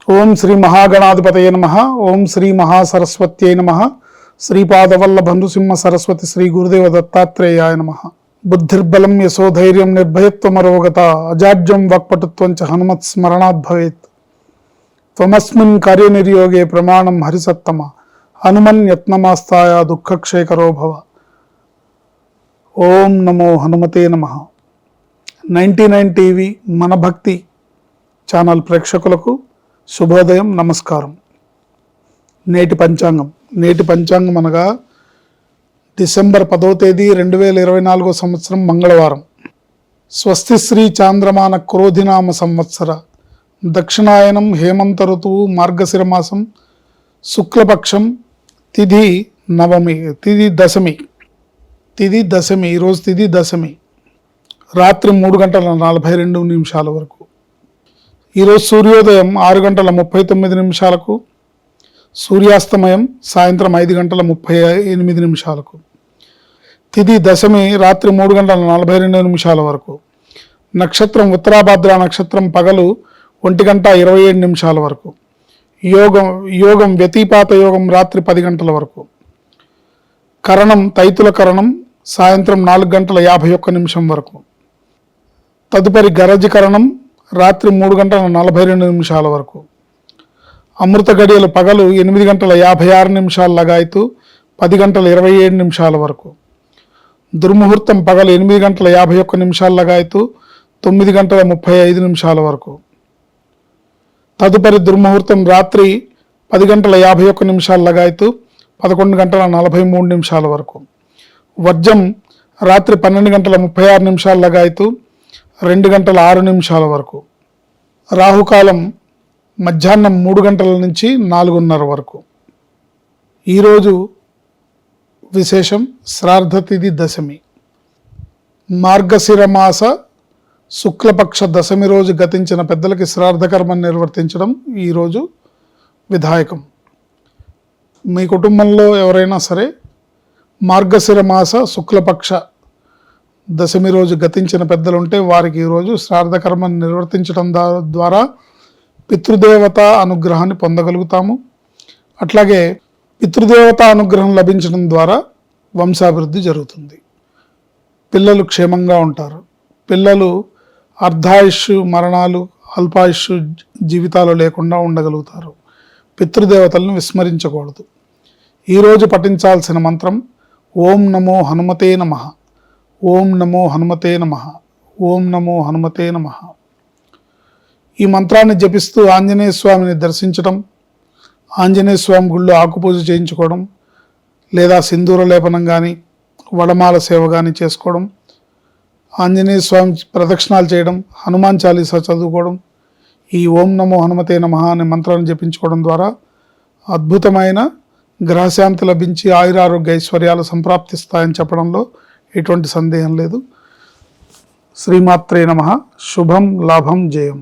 ఓం శ్రీ మహాగణాధిపతయే నమః. ఓం శ్రీ మహాసరస్వత్యై నమః. శ్రీపాదవల్లభ నృసింహ సరస్వతి శ్రీ గురుదేవ దత్తాత్రేయాయ నమః. బుద్ధిర్బలం యశోధైర్యం నిర్భయత్వమరోగత అజాడ్యం వాక్పటుత్వం చ హనుమత్ స్మరణాత్ భవేత్. త్వమస్మిన్ కార్యనిర్యోగే ప్రమాణం హరిసత్తమ హనుమన్ యత్నమాస్తాయ దుఃఖక్షయకరో భవ. ఓం నమో హనుమతే నమః. 99 టీవీ మన భక్తి ఛానల్ ప్రేక్షకులకు శుభోదయం, నమస్కారం. నేటి పంచాంగం అనగా డిసెంబర్ 10వ తేదీ 2024 సంవత్సరం మంగళవారం. స్వస్తి శ్రీ చాంద్రమాన క్రోధినామ సంవత్సర దక్షిణాయనం హేమంత ఋతువు మార్గశిర మాసం శుక్లపక్షం తిథి నవమి తిథి దశమి. ఈరోజు తిథి దశమి రాత్రి 3:42 వరకు. ఈరోజు సూర్యోదయం 6:39 సూర్యాస్తమయం సాయంత్రం 5:38. తిథి దశమి రాత్రి 3:42 వరకు. నక్షత్రం ఉత్తరాభాద్ర నక్షత్రం పగలు 1:27 వరకు. యోగం వ్యతిపాత యోగం రాత్రి 10 వరకు. కరణం తైతుల కరణం సాయంత్రం 4:51 వరకు. తదుపరి గరజకరణం రాత్రి 3:42 వరకు. అమృత గడియలు పగలు 8:56 లగాయతు 10:27 వరకు. దుర్ముహూర్తం పగలు 8:51 లగాయతు 9:35 వరకు. తదుపరి దుర్ముహూర్తం రాత్రి 10:51 లగాయతు 11:43 వరకు. వర్జం రాత్రి 12:36 లగాయతు 2:06 వరకు. రాహుకాలం మధ్యాహ్నం 3 గంటల నుంచి 4:30 వరకు. ఈరోజు విశేషం శ్రాద్ధ తిథి దశమి. మార్గశిర మాస శుక్లపక్ష దశమి రోజు గతించిన పెద్దలకి శ్రాద్ధకర్మను నిర్వర్తించడం ఈరోజు విధాయకం. మీ కుటుంబంలో ఎవరైనా సరే మార్గశిర మాస శుక్లపక్ష దశమి రోజు గతించిన పెద్దలు ఉంటే వారికి ఈరోజు శ్రాద్ధకర్మను నిర్వర్తించడం ద్వారా పితృదేవత అనుగ్రహాన్ని పొందగలుగుతాము. అట్లాగే పితృదేవత అనుగ్రహం లభించడం ద్వారా వంశాభివృద్ధి జరుగుతుంది. పిల్లలు క్షేమంగా ఉంటారు. పిల్లలు అర్ధాయుష్ మరణాలు అల్పాయుష్ జీవితాలు లేకుండా ఉండగలుగుతారు. పితృదేవతలను విస్మరించకూడదు. ఈరోజు పఠించాల్సిన మంత్రం ఓం నమో హనుమతే నమః. ఓం నమో హనుమతే నమః. ఓం నమో హనుమతే నమః. ఈ మంత్రాన్ని జపిస్తూ ఆంజనేయ స్వామిని దర్శించడం, ఆంజనేయ స్వామి గుళ్ళో ఆకుపూజ చేయించుకోవడం, లేదా సింధూర లేపనం కానీ వడమాల సేవ కానీ చేసుకోవడం, ఆంజనేయ స్వామి ప్రదక్షిణాలు చేయడం, హనుమాన్ చాలీసా చదువుకోవడం, ఈ ఓం నమో హనుమతే నమః అనే మంత్రాన్ని జపించుకోవడం ద్వారా అద్భుతమైన గ్రహశాంతి లభించి ఆయురారోగ్య ఐశ్వర్యాలు సంప్రాప్తిస్తాయని చెప్పడంలో ఎటువంటి సందేహం లేదు. శ్రీమాత్రే నమః. శుభం లాభం జయం.